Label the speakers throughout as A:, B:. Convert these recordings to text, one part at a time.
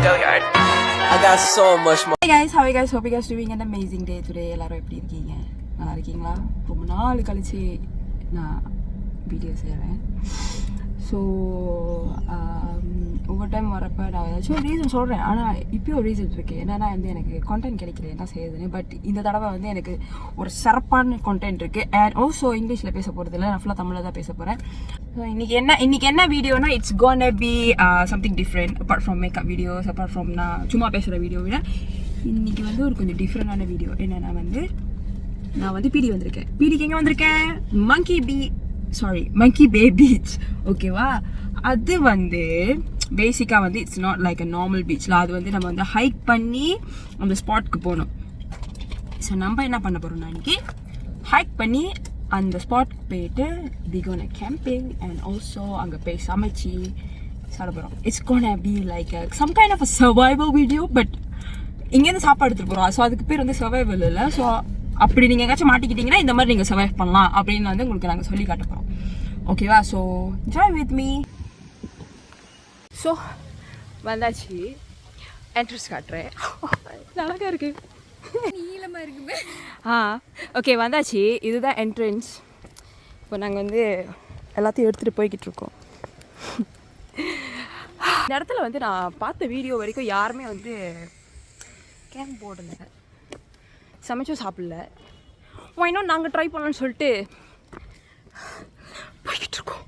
A: Kayalvili.r. I got so much more.
B: Hey guys, how are you guys? Hope you guys doing an amazing day today. எல்லாரும் எப்படி இருக்கீங்க? நல்லா இருக்கீங்களா? ரொம்ப நாள் கழிச்சு நான் வீடியோ செய்கிறேன். ஸோ ஒவ்வொரு டைம் வரப்போ நான் ஏதாச்சும் ரீசன் சொல்கிறேன். ஆனால் இப்போயும் ஒரு ரீசன் இருக்குது. என்னென்னா வந்து எனக்கு கான்டென்ட் கிடைக்கல என்ன செய்யுதுன்னு. பட் இந்த தடவை வந்து எனக்கு ஒரு சிறப்பான கான்டென்ட் இருக்குது. அண்ட் ஆல்சோ இங்கிலீஷில் பேச போகிறது இல்லை, நான் ஃபுல்லாக தமிழில் தான் பேச போகிறேன். ஸோ இன்றைக்கி என்ன வீடியோனா it's gonna be something different apart from makeup videos, apart from நான் சும்மா பேசுகிற வீடியோ விட இன்றைக்கி வந்து ஒரு கொஞ்சம் டிஃப்ரெண்டான வீடியோ. என்னென்னா வந்து நான் வந்து பிடி வந்திருக்கேன். பிடிக்கு எங்கே வந்திருக்கேன்? மங்கி பே பீச். ஓகேவா? அது வந்து பேசிக்காக வந்து it's not like a normal பீச்சில். அது வந்து நம்ம வந்து ஹைக் பண்ணி அந்த ஸ்பாட்க்கு போகணும். ஸோ நம்ம என்ன பண்ண போகிறோம்னா இன்றைக்கி ஹைக் பண்ணி அந்த ஸ்பாட்க்கு போயிட்டு we gonna camping and also அங்கே போய் சமைச்சி சாப்பிட போகிறோம். It's gonna be like some kind of a survival video. But இங்கேருந்து சாப்பாடு எடுத்துகிட்டு போகிறோம். ஸோ அதுக்கு பேர் வந்து சர்வைவல் இல்லை. ஸோ அப்படி நீங்கள் எங்கேயாச்சும் மாட்டிக்கிட்டிங்கன்னா இந்த மாதிரி நீங்கள் சர்வைவ் பண்ணலாம் அப்படின்னு வந்து உங்களுக்கு நாங்கள் சொல்லி காட்ட போகிறோம். ஓகேவா? So join with me. So வந்தாச்சு, என்ட்ரன்ஸ் காட்டுறேன். அழகாக இருக்கு, நீளமாக இருக்குது. ஓகே வந்தாச்சு. இதுதான் என்ட்ரன்ஸ். இப்போ நாங்கள் வந்து எல்லாத்தையும் எடுத்துகிட்டு போய்கிட்டு இருக்கோம். இந்த இடத்துல வந்து நான் பார்த்த வீடியோ வரைக்கும் யாருமே வந்து கேம்ப் போடல, சமைச்சும் சாப்பிடல. இன்னும் நாங்கள் ட்ரை பண்ணலான்னு சொல்லிட்டு போய்கிட்டு இருக்கோம்.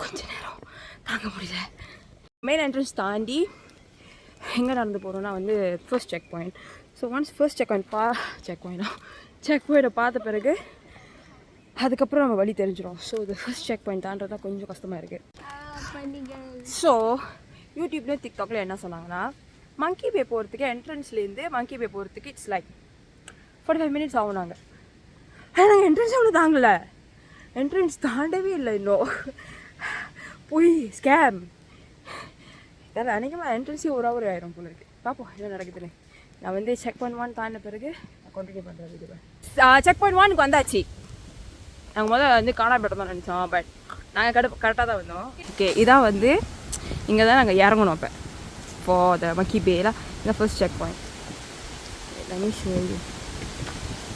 B: கொஞ்ச நேரம் தாங்க முடியல. மெயின் என்ட்ரன்ஸ் தாண்டி எங்கே நடந்து போகிறோன்னா வந்து first check point. So once first check பாயிண்ட்டை பார்த்த பிறகு அதுக்கப்புறம் நம்ம வழி தெரிஞ்சிடும். ஸோ இது ஃபர்ஸ்ட் செக் பாயிண்ட் தாண்டதான் கொஞ்சம் கஷ்டமாக இருக்குது. ஸோ யூடியூப்லேயும் டிக்டாக்லேயும் என்ன சொன்னாங்கன்னா மங்கி பே போகிறதுக்கு என்ட்ரன்ஸ்லேருந்து மங்கி பே போகிறதுக்கு இட்ஸ் லைக் 45 minutes ஆகும். நாங்கள் நாங்கள் என்ட்ரன்ஸ் அவ்வளோ தாங்கலை, என்ட்ரன்ஸ் தாண்டவே இல்லை இன்னும். போய் ஸ்கேம் அதாவது அன்றைக்குமா என்ட்ரன்ஸே ஒரு ஹவர் ஆயிரும் போல இருக்குது. பார்ப்போம் என்ன நடக்குதுன்னு. நான் வந்து செக் பாயிண்ட் 1 தாண்டின பிறகு நான் கண்டினியூ பண்ணுறேன் வீடியோ. செக் பாயிண்ட் 1க்கு வந்தாச்சு. நாங்கள் முதல்ல வந்து காணாப்பேட்டை தான் நினச்சோம். பட் நாங்கள் கரெக்டாக தான் வந்தோம். ஓகே, இதான் வந்து இங்கே தான் நாங்கள் இறங்கணும். அப்போ இப்போ த மங்கி பேலாம் இந்த first check point. Let me show you.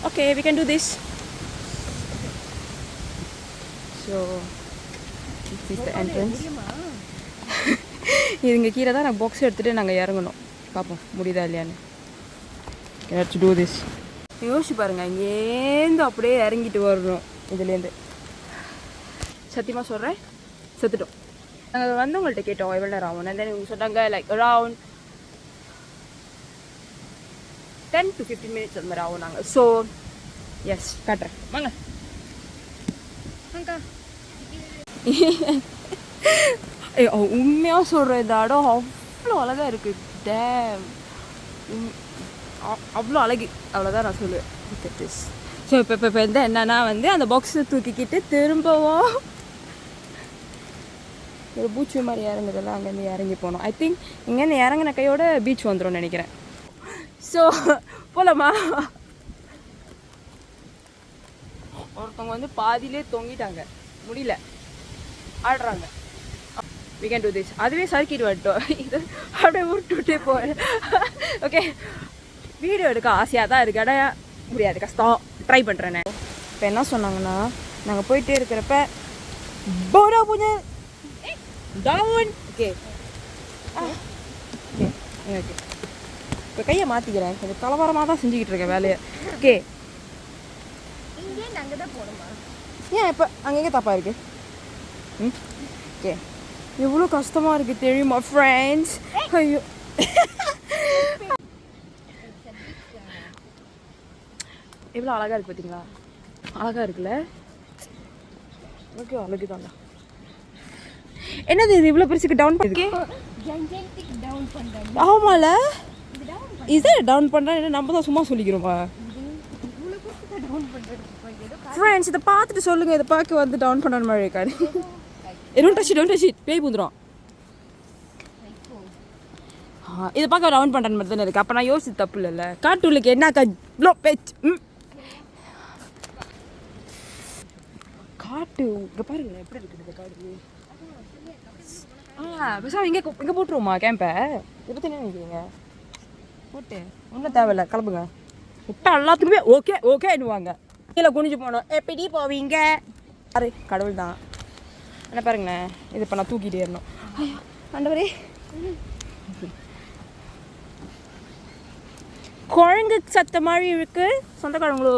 B: Okay, we can do this. So this is the entrance. இதுங்க கீழே தான் நாங்கள் பாக்ஸ் எடுத்துகிட்டு நாங்கள் இறங்கணும். பார்ப்போம் முடியுதா இல்லையான்னு. Let's do this. யோசிச்சு பாருங்கள், இங்கேருந்து அப்படியே இறங்கிட்டு வரணும். இதுலேருந்து சத்தியமாக சொல்கிறேன் செத்துட்டோம். நாங்கள் வந்து உங்கள்கிட்ட கேட்டோம் எவ்வளோ நேரம் ஆகும். தென் இவங்க சொன்னாங்க லைக் அரவுண்ட் 10 to 15 minutes அந்த மாதிரி ஆகும். நாங்கள் ஸோ எஸ் காட்டுறேன் வாங்க. உண்மையாக சொல்கிறேன், இந்த இடம் அவ்வளோ அழகாக இருக்குது. டேம், அவ்வளோ அழகு, அவ்வளோதான் நான் சொல்லுவேன். ஸோ இப்போ வந்து என்னன்னா வந்து அந்த பாக்ஸை தூக்கிக்கிட்டு திரும்பவும் ஒரு பூச்சி மாதிரி இறங்குதெல்லாம் அங்கேருந்து இறங்கி போகணும். ஐ திங்க் இங்கேருந்து இறங்கின கையோட பீச் வந்துடும் நினைக்கிறேன். ஸோ போகலாமா? ஒருத்தவங்க வந்து பாதியிலே தொங்கிட்டாங்க, முடியல, ஆடுறாங்க. we can do this. அதுவே சர்க்கிட் வந்துட்டோம். இது அப்படியே உருட்டுட்டே போகிறேன். ஓகே, வீடியோ எடுக்க ஆசையாக தான் இருக்குது, ஆனால் முடியாது, கஷ்டம். ட்ரை பண்ணுறேன் நான். இப்போ என்ன சொன்னாங்கன்னா நாங்கள் போயிட்டே இருக்கிறப்ப போடா புஞ்ச டவுன். ஓகே ஓகே ஓகே இப்போ கையை மாற்றிக்கிறேன். கொஞ்சம் கலவரமாக தான் செஞ்சுக்கிட்டு இருக்கேன் வேலையை. ஓகே, ஏன் இப்போ அங்கங்கே தப்பாக இருக்குது? ஓகே, எவ்வளோ கஷ்டமாக இருக்குது தெரியுமா ஃப்ரெண்ட்ஸ்? ஐயோ, எவ்வளோ அழகாக இருக்குது பார்த்தீங்களா? அழகாக இருக்குல்ல? ஓகே, அழகு தாங்க. என்னது இது இவ்வளோ பெருசுக்கு டவுன் பண்ணி? ஆமாம்ல, இதே டவுன் பண்ணுறேன். நம்ம தான் சும்மா சொல்லிக்கிறோமா ஃப்ரெண்ட்ஸ்? இதை பார்த்துட்டு சொல்லுங்கள், இதை பார்க்க வந்து டவுன் பண்ண மாதிரி இருக்காது. டோன்ட் டச் இட், பேய் பூந்துடும். இதை பார்க்க டவுன் பண்ணுற மாதிரி தானே இருக்குது. அப்போ நான் யோசிச்சு தப்பு இல்லைல்ல. காட்டுள்ளுக்கு என்ன இவ்வளோ பேச்சு? காட்டு இங்கே பாருங்களேன் எப்படி இருக்குது இந்த காடு. பேசாம இங்கே போட்டுருவோமா கேம்பை? இதை பற்றி என்ன நினைக்கிறீங்க? போட்டு ஒன்றும் தேவையில்ல, கிளம்புங்க. விட்டா எல்லாத்துக்குமே ஓகே ஓகேன்னுவாங்க. கீழே குனிஞ்சு போனோம், எப்படி போவீங்க? பாரு கடவுள் தான் என்ன பாருங்களேன். இது இப்போ நான் தூக்கிட்டே இருந்தோம். ஆண்டவரே, குழங்கு சத்த மாதிரி இருக்கு. சொந்த குழம்புங்களோ?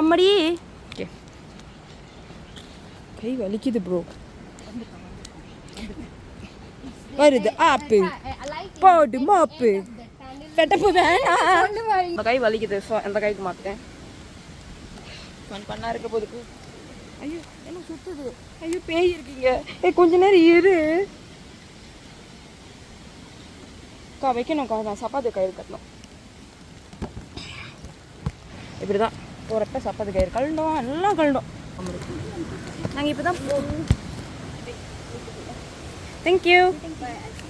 B: அம்மாடி ஓகே, கை வலிக்குது ப்ரோ. வருது ஆப்பு போடு மாப்பு கெட்டப்பு வேணாம். கை வலிக்குது, ஸோ அந்த கைக்கு மாற்றேன். பண்ணா இருக்க போதுக்கு. ஐயோ என்ன சுத்துது? ஐயோ பேய் இருக்கீங்க. கொஞ்ச நேரம் இரு அக்கா, வைக்கணும்க்கா. நான் சப்பாத்து கயிறு கட்டணும். இப்படிதான் போகிறப்ப சப்பாத்து கயிறு கழண்டோம், எல்லாம் கழண்டோம். நாங்கள் இப்போ தான் போகணும். தேங்க்யூ.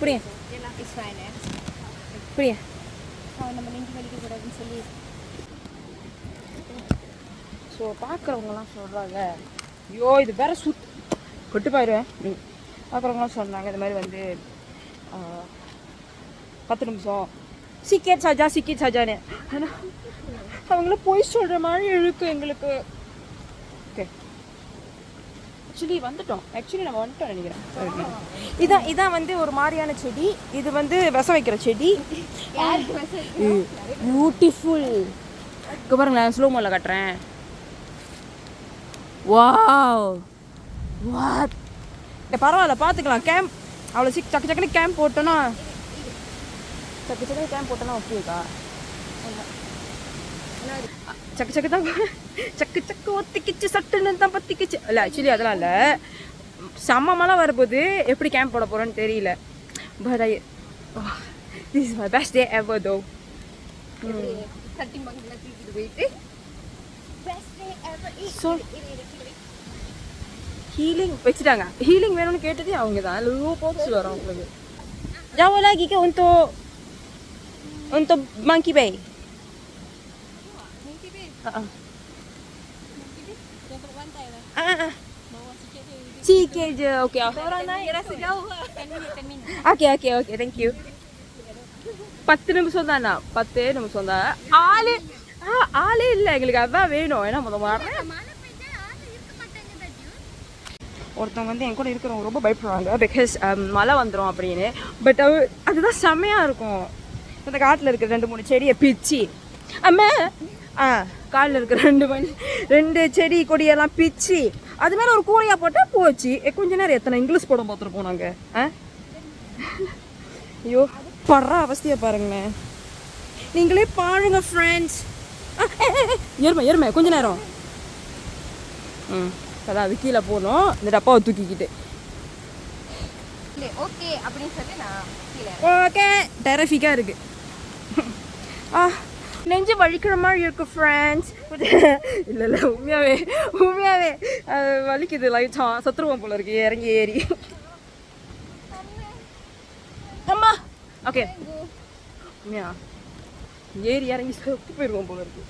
B: புரிய புரிய நம்ம நெஞ்சு வலிக்கக்கூடாதுன்னு சொல்லி ஸோ பார்க்குறவங்கலாம் சொல்கிறாங்க, ஐயோ இது வேற கொட்டு போயிடுவேன். பார்க்குறவங்களாம் சொல்கிறாங்க இந்த மாதிரி வந்து 10 நிமிஷம் சிக்கெட் சாஜான்னு. ஆனால் அவங்கள போய் சொல்கிற மாதிரி இருக்கு எங்களுக்கு. ஓகே, ஆக்சுவலி நம்ம வந்துட்டோம் நினைக்கிறேன். இதான் வந்து ஒரு மாதிரியான செடி. இது வந்து விஷம் வைக்கிற செடி. பியூட்டிஃபுல். இங்கே பாருங்களேன், ஸ்லோ மோல கட்டுறேன். வாவ் வாட், பரவாயில்ல பார்த்துக்கலாம். கேம்ப் அவ்வளோ சக்கு சக்குன்னு கேம்ப் போட்டோன்னா ஓகேக்கா. சக்கு தான் சக்கு ஒத்திக்கிச்சு சட்டுன்னு தான் பத்திக்கிச்சு. இல்லை ஆக்சுவலி அதெல்லாம் இல்லை, செம்மலாம் வரும்போது எப்படி கேம்ப் போட போகிறோன்னு தெரியல. But this is my best day ever though. Healing வச்சுட்டாங்க. ஹீலிங் வேணும்னு கேட்டதே அவங்க தான். லோ போக்ஸ் வரும் உங்களுக்கு. Jauh lagi ke untuk monkey bay? Monkey bay? Monkey bay? Yang kat pantai lah. Bawah sikit je. Sikit je, okey. Orang naik rasa jauh lah. 10 minit. Okay, thank you. 10 நிமிஷம் தானா? 10 நிமிஷம் தான். ஆளே இல்லை எங்களுக்கு, அதான் வேணும். ஏன்னா முதல்ல ஒருத்தவங்க வந்து என் கூட இருக்கிறவங்க ரொம்ப பயப்படுவாங்க, பிகாஸ் மழை வந்துடும் அப்படின்னு. பட் அதுதான் செம்மையாக இருக்கும். இந்த காட்டில் இருக்கிற 2-3 செடியை பிச்சு அம்மா காலில் இருக்கிற 2 செடி கொடியெல்லாம் பிச்சு அது மேலே ஒரு கூரையாக போட்டால் போச்சு. கொஞ்ச நேரம் எத்தனை இங்கிலீஷ் படம் பார்த்துருப்போம் நாங்கள். ஐயோ படுற அவஸ்தையை பாருங்களேன், நீங்களே பாருங்க ஃப்ரெண்ட்ஸ். எருமை கொஞ்ச நேரம். அதான் அது கீழே போகணும். இந்த டப்பாவை தூக்கிக்கிட்டு ஓகே அப்படின்னு சொல்லி நான் ஓகே டெரஃபிக்காக இருக்கு. நெஞ்சு வலிக்கிற மாதிரி இருக்கு ஃப்ரெண்ட்ஸ். இல்லை உண்மையாவே வலிக்குது. லைட்டா சத்துருவோம் போல இருக்கு இறங்கி ஏறி. அம்மா ஓகே உண்மையா ஏறி இறங்கி செத்து போயிடுவோம் போல இருக்கு.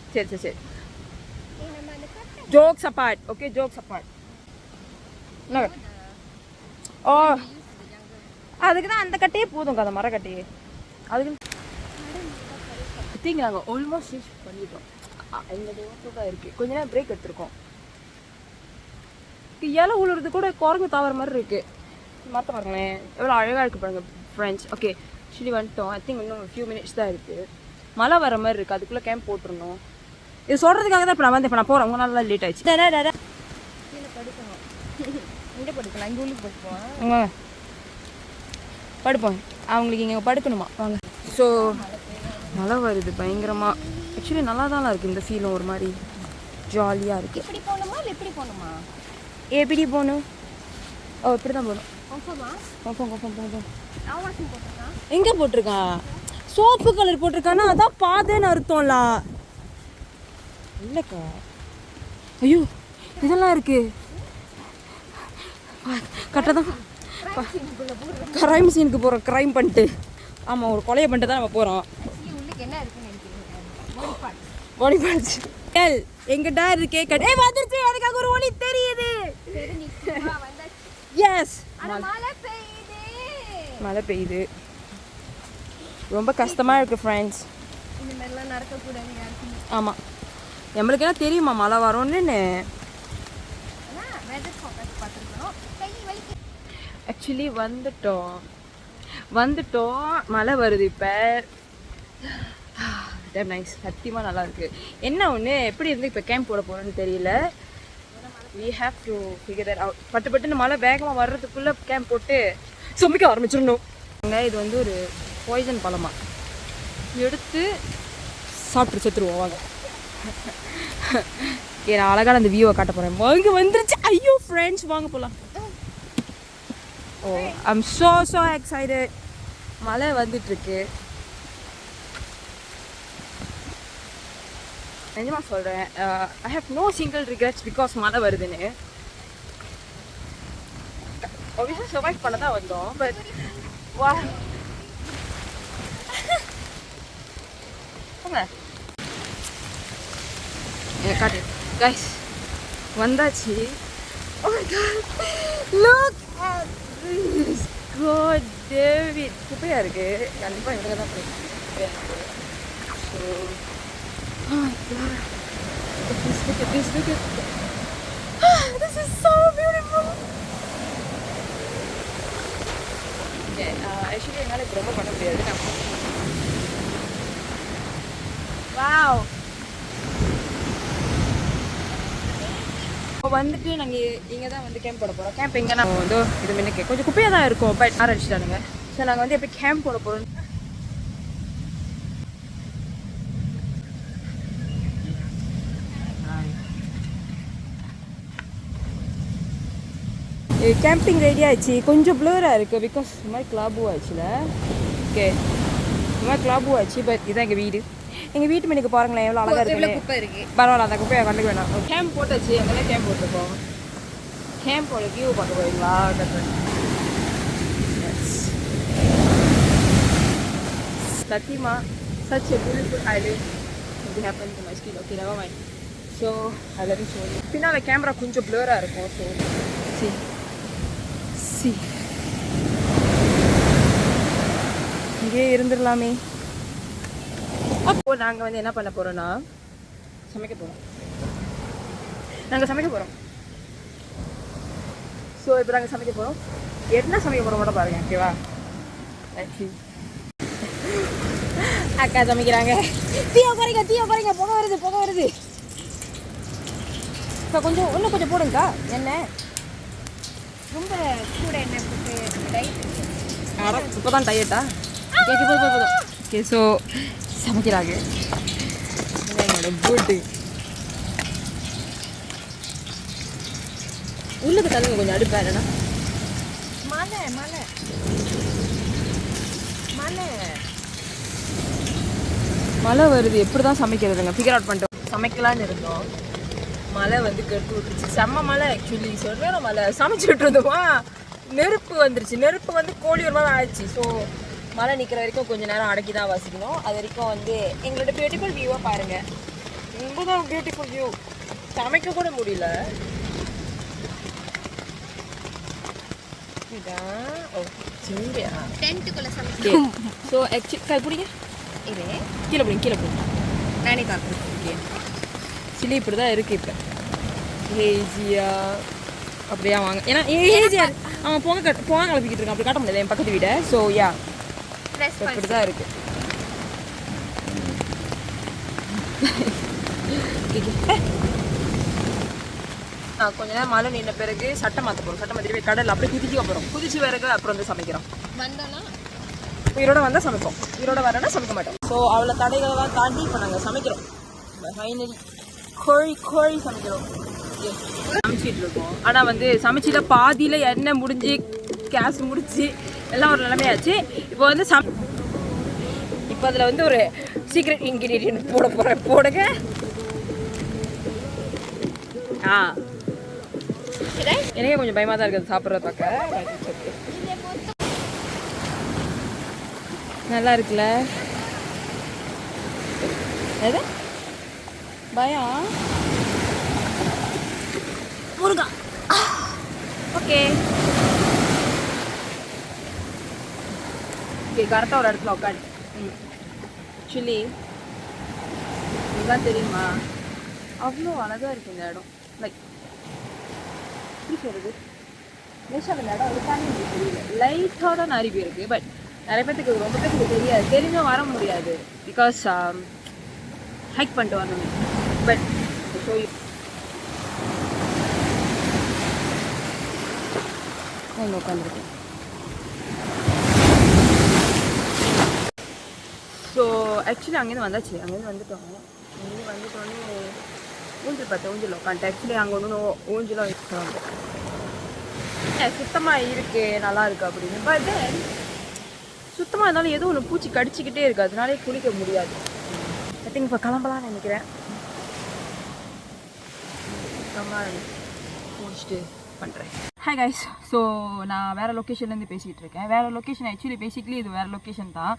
B: சரி jokes apart, okay, jokes apart. No. Oh, அதுக்கு தான் அந்த கட்டையே போதும், அந்த மரக்கட்டையே. அதுக்கு திங்க் நாங்கள் ஆல்மோஸ்ட் ரீச் பண்ணிட்டோம். எங்கள் ஓட்டோக்காக இருக்குது. கொஞ்ச நேரம் பிரேக் எடுத்துருக்கோம். இலை உழுறது கூட குரங்கு தாவற மாதிரி இருக்குது. மற்ற பாருங்களேன் எவ்வளோ அழகாக இருக்குது பாருங்கள் ஃப்ரெண்ட்ஸ். ஓகே ஆக்சுவலி வந்துட்டோம். ஐ திங்க் இன்னும் ஃபியூ மினிட்ஸ் தான் இருக்குது. மழை வர மாதிரி இருக்குது, அதுக்குள்ளே கேம்ப் போட்டுருணும். இது சொல்கிறதுக்காக தான் இப்போ நான் வந்து இப்போ நான் போகிறேன். உங்கள் நாள் லேட் ஆயிடுச்சு. கீழே படுக்கணும். இங்கே படுக்கலாம், இங்கே உள்ளுக்கு படுப்போம். படுப்போம் அவங்களுக்கு இங்கே படுக்கணுமா வாங்க. ஸோ மழை வருது பயங்கரமாக. ஆக்சுவலி நல்லா தான் இருக்குது இந்த ஃபீலும், ஒரு மாதிரி ஜாலியாக இருக்குது. எப்படி போகணுமா இல்லை எப்படி போகணுமா? எப்படி போகணும்? இப்படி தான் போகணும். எங்கே போட்டிருக்கான்? சோப்பு கலர் போட்டிருக்கானா அதான் பாதேன்னு அர்த்தம்ல. இல்லைக்கா ஐயோ இதெல்லாம் இருக்கு. கரெக்டாக தான் கிரைம் சீனுக்கு போகிறோம். கிரைம் பண்ணிட்டு ஆமாம் ஒரு கொலையை பண்ணிட்டு தான் நம்ம போகிறோம். பாடி பார்ட்ஸ் எங்கிட்ட இருக்கே வந்துருச்சு. அதுக்காக ஒரு ஒளி தெரியுது. மழை பெய்யுது. ரொம்ப கஷ்டமாக இருக்குது ஃப்ரெண்ட்ஸ்.
C: இந்த மாதிரிலாம் நடக்கக்கூடாது யாருக்கும்.
B: ஆமாம், நம்மளுக்கு என்ன தெரியுமா மழை வரும்னு. ஆக்சுவலி வந்துட்டோம் மழை வருது இப்போ. டேம் நைஸ், சத்தியமாக நல்லா இருக்குது. என்ன ஒன்று எப்படி இருந்து இப்போ கேம்ப் போட போகிறோன்னு தெரியல. we have to figure that out. பட்டு மழை வேகமாக வர்றதுக்குள்ளே கேம்ப் போட்டு சமைக்க ஆரம்பிச்சிடணும். இது வந்து ஒரு பாய்சன் பழமா, எடுத்து சாப்பிட்டு செத்துருவோம் வாங்க. ஓகே, நான் அழகான அந்த வியூவை காட்ட போகிறேன். வாங்க வந்துருச்சு. ஐயோ ஃப்ரெண்ட்ஸ் வாங்க போகலாம். Oh I'm so excited. மழை வந்துட்டுருக்கு. நிஜமாக சொல்கிறேன், I have no single regrets because மழை வருதுன்னு. obviously சர்வைவ் பண்ண தான் வந்தோம். பட் வா காட்டு கைஸ், வந்தாச்சு. oh my god, look at this. god David, குப்பையாக இருக்குது. கண்டிப்பாக இவங்க தான் போய். So oh my god, look at this, look at this is so beautiful. okay, actually என்னால் இப்போ ரொம்ப பண்ண முடியாது. wow, இப்போ வந்துட்டு நாங்கள் இங்கே தான் வந்து கேம்ப் போட போகிறோம். கேம்ப் எங்கே நாங்கள் வந்து இது முன்னே கொஞ்சம் குப்பையாக தான் இருக்கும். பட் அடிச்சிட்டானுங்க. ஸோ நாங்கள் வந்து எப்போ கேம்ப் போட போகிறோம். கேம்பிங் ரெடி ஆயிடுச்சு. கொஞ்சம் ப்ளூராக இருக்குது பிகாஸ் இந்த மாதிரி கிளாபு ஆயிடுச்சுல. ஓகே, இந்த மாதிரி கிளாபு ஆயிடுச்சு. பட் இதுதான் எங்கள் வீடு. எங்கள் வீட்டு மணிக்கு பாருங்களேன் எவ்வளோ அழகாக இருக்குது. பரவாயில்ல, அந்த குப்பையை கண்டுக்க வேணாம். கேம்ப் போட்டாச்சு, அங்கே கேம்ப் போட்டிருக்கோம். கேம்போட வியூ பார்க்க போறீங்களா? சத்தியமா such a beautiful island. It happened to my skin. Okay, never mind. So I'll let you show you. பின்னால கேமரா கொஞ்சம் blur-ஆ இருக்கும். So see இங்கே இருந்துடலாமே. அப்போ நாங்கள் வந்து என்ன பண்ண போகிறோன்னா சமைக்க போகிறோம். ஸோ இப்போ நாங்கள் சமைக்க போகிறோம். என்ன சமைக்க போகிறோம் மட்டும் பாருங்கள். ஓகேவா? அக்கா சமைக்கிறாங்க. தீய குறைங்க புகை வருது. இப்போ இன்னும் கொஞ்சம் போடுங்கக்கா. எண்ணெய்
C: ரொம்ப கூட எண்ணெய் போட்டு டயட்.
B: இப்போ தான் டயட்டா? ஓகே போதும். ஓகே, ஸோ சமைக்கிறாங்க. என்னோட போட்டு உள்ளுக்கு தள்ளுங்க கொஞ்சம் அடுப்பா. இல்லைன்னா மழை வருது. எப்படி தான் சமைக்கிறதுங்க ஃபிகர் அவுட் பண்ணிட்டோம். சமைக்கலான்னு இருந்தோம், மழை வந்து கெட்டு விட்டுருச்சு. செம்ம மழை. ஆக்சுவலி சொல்கிற மழை சமைச்சிட்டு இருந்தோமா, நெருப்பு வந்துருச்சு. நெருப்பு வந்து கோழி ஒரு மாதிரி ஆயிடுச்சு. ஸோ மழை நிற்கிற வரைக்கும் கொஞ்சம் நேரம் அடக்கி தான் வாசிக்கணும். அது வரைக்கும் வந்து எங்களோட பியூட்டிஃபுல் வியூவாக பாருங்கள். ரொம்ப தான் பியூட்டிஃபுல் வியூ. சமைக்க கூட முடியல. ஸோ ஆக்சுவலி பிடிங்க, கீழே பிடிங்க.
C: நானே காட்டுறேன்.
B: ஓகே, சில்லி இப்படி தான் இருக்குது. இப்போ ஹேஜியா அப்படியா வாங்க. ஏன்னா ஹேஜியா அவன் போங்க கிளப்பிக்கிட்டு இருக்கான். அப்படி காட்ட முடியாது என் பக்கத்து வீடை. ஸோ யா இப்படி தான் இருக்குது. கொஞ்ச நேரம் மழை நின்ற பிறகு சட்டை மாற்ற போகிறோம். சட்டை மாற்றிட்டு போய் கடலில் அப்படியே குதிக்க போகிறோம். குதிச்சு பிறகு அப்புறம் வந்து சமைக்கிறோம். உயிரோட வந்தால் சமைப்போம், உயிரோட வரேன்னா சமைக்க மாட்டோம். ஸோ அவ்வளோ தடைகளெல்லாம் தாண்டி இப்போ நாங்கள் சமைக்கிறோம். ஃபைனலி கோழி சமைக்கிறோம். சமைச்சிட்டு இருக்கோம். ஆனால் வந்து சமைச்சில பாதியில் எண்ணெய் முடிஞ்சு கேஸ் முடிச்சு எல்லாம் ஒரு நிலைமையாச்சு. இப்போ வந்து இப்போ அதில் வந்து ஒரு சீக்ரெட் இன்க்ரீடியன்ட் போட போகிறேன். போடுங்க. எனக்கே கொஞ்சம் பயமாக தான் இருக்குது சாப்பிட்றத பார்க்க. நல்லா இருக்குல்ல? எது பயம்? முருகா. ஓகே, ஓகே கரெக்டாக ஒரு இடத்துல உட்காந்து ஆக்சுவலி இதுதான் தெரியுமா அவ்வளோ அழகாக இருக்குது இந்த இடம் லைக் எப்படி சொல்கிறது லேசாக இந்த இடம் இருக்கான்னு எனக்கு தெரியல லைட்டாக தான் நிறைய பேர் இருக்குது பட் நிறைய பேர்த்துக்கு ரொம்ப பேருக்கு தெரியாது தெரிஞ்சும் வர முடியாது பிகாஸ் ஹைக் பண்ணிட்டு வரணும் பட் ஷோ யூ இங்கே உட்காந்துருக்கேன் ஸோ ஆக்சுவலி அங்கேருந்து வந்தாச்சு அங்கேருந்து வந்துட்டோம் அங்கேருந்து வந்துட்டோன்னே ஊஞ்சல் பார்த்தேன் ஊஞ்சல் உட்காந்துட்டேன் ஆக்சுவலி அங்கே ஒன்று ஊஞ்சலாக வச்சுருவாங்க சுத்தமாக இருக்கு நல்லா இருக்கு அப்படின்னு பட் தென் சுத்தமாக இருந்தாலும் ஏதோ ஒன்று பூச்சி கடிச்சிக்கிட்டே இருக்குது அதனாலே குளிக்க முடியாது ஐ திங்க் இப்போ கிளம்பலான்னு நினைக்கிறேன் முடிச்சுட்டு பண்ணுறேன் ஹாய் கைஸ் ஸோ நான் வேறு லொக்கேஷன்லேருந்து பேசிகிட்டு இருக்கேன் வேறு லொக்கேஷன் ஆக்சுவலி பேசிக்லி இது வேறு லொக்கேஷன் தான்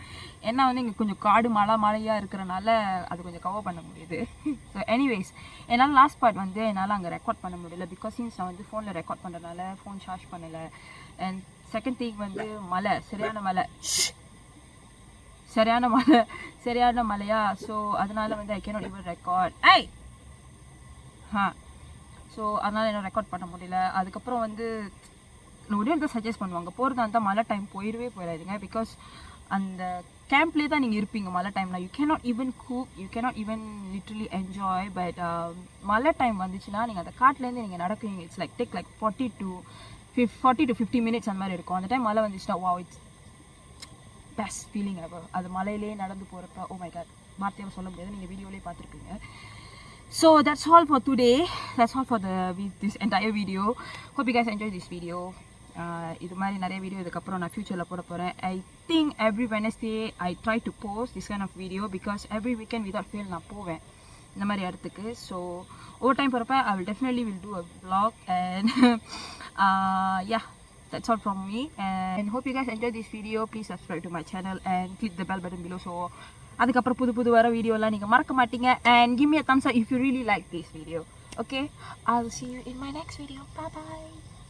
B: ஏன்னா வந்து இங்கே கொஞ்சம் காடு மழையாக இருக்கிறனால அது கொஞ்சம் கவர் பண்ண முடியுது ஸோ எனிவேஸ் என்னால் லாஸ்ட் பார்ட் வந்து என்னால் அங்கே ரெக்கார்ட் பண்ண முடியல பிகாஸ் சின்ஸ் நான் வந்து ஃபோனில் ரெக்கார்ட் பண்ணுறதுனால ஃபோன் சார்ஜ் பண்ணலை அண்ட் செகண்ட் திங் வந்து மழை சரியான மழையா ஸோ அதனால் வந்து I cannot even record so அதனால் என்ன ரெக்கார்ட் பண்ண முடியல அதுக்கப்புறம் வந்து ஒரே தான் சஜஸ்ட் பண்ணுவாங்க போகிறதா இருந்தால் மழை டைம் போயிடாதுங்க பிகாஸ் அந்த கேம்ப்லேயே தான் நீங்கள் இருப்பீங்க மழை டைமில் you cannot even cook you cannot even literally enjoy but மழை டைம் வந்துச்சுன்னா நீங்கள் அந்த காட்டிலேருந்து நீங்கள் நடக்குவீங்க it's like take like 40 to 50 minutes அந்த மாதிரி இருக்கும் அந்த டைம் மழை வந்துச்சுன்னா வா இட்ஸ் பெஸ்ட் ஃபீலிங் அது மலையிலே நடந்து போகிறப்ப ஓ மை காட் வார்த்தையாக சொல்ல முடியாது நீங்கள் வீடியோலேயே பார்த்துருப்பீங்க. So that's all for today. That's all for this entire video. Hope you guys enjoyed this video. இது மாதிரி நிறைய வீடியோ இதுக்கப்புறம் நான் ஃபியூச்சரில் போட போகிறேன். I think every Wednesday I try to post this kind of video because every weekend without fail நான் போவேன் இந்த மாதிரி இடத்துக்கு. ஸோ ஓவர் டைம் போகிறப்ப I will definitely do a vlog and yeah, that's all from me and hope you guys enjoyed this video. Please subscribe to my channel and click the bell button below so அதுக்கப்புறம் புது வர வீடியோலாம் நீங்கள் மறக்க மாட்டீங்க and give me a thumbs up if you really like this video. Okay, I'll see you in my next video. Bye bye.